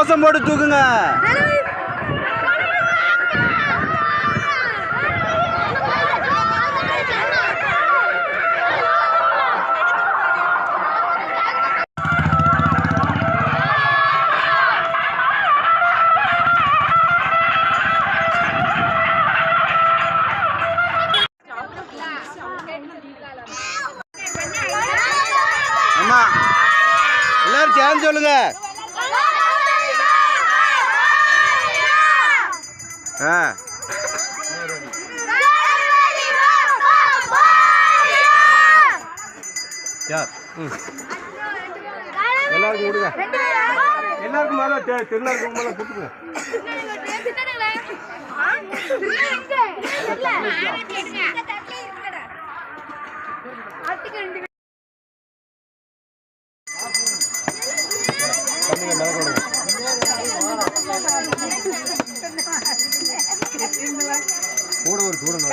கோஷம் போட்டு தூக்குங்க. அம்மா எல்லாரும் சேர்ந்து சொல்லுங்க. எல்லாருக்கும் கொடுங்க. எல்லாருக்கும் மேல திருநாளுக்கு மேல கொடுத்துங்க. கூட ஒரு சூடன்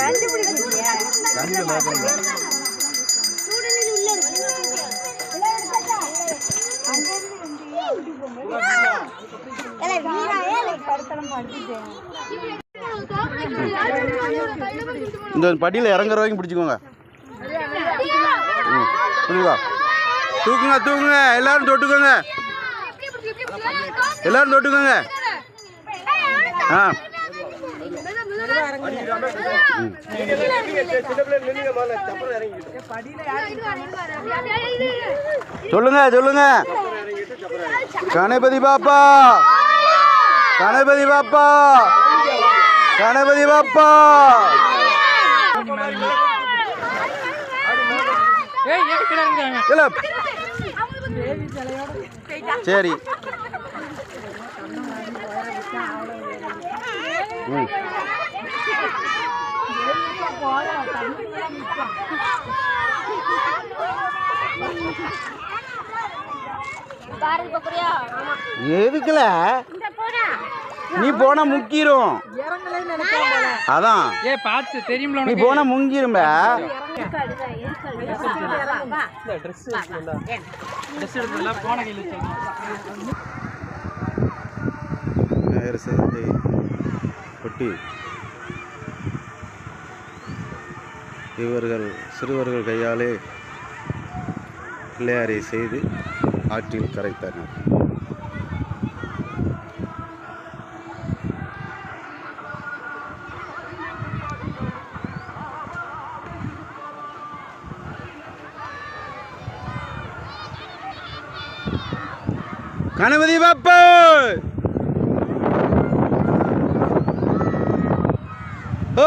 இந்த படியில் இறங்குற வரைக்கும் பிடிச்சிக்கோங்க. தூக்குங்க தூக்குங்க. எல்லாரும் தொட்டுக்கோங்க. எல்லாரும் தொட்டுக்கோங்க. சொல்லுங்க சொல்லுங்க. கணபதி பாப்பா, கணபதி பாப்பா, கணபதி பாப்பா. சரி எதுக்குல நீ போனா முக்கிரும். அதான் நீ போனா முங்கிரும். கொட்டி இவர்கள் சிறுவர்கள் கையாலே பிள்ளையாரை செய்து ஆற்றில் கரைத்தனர். கணபதி பாப்பா ஓ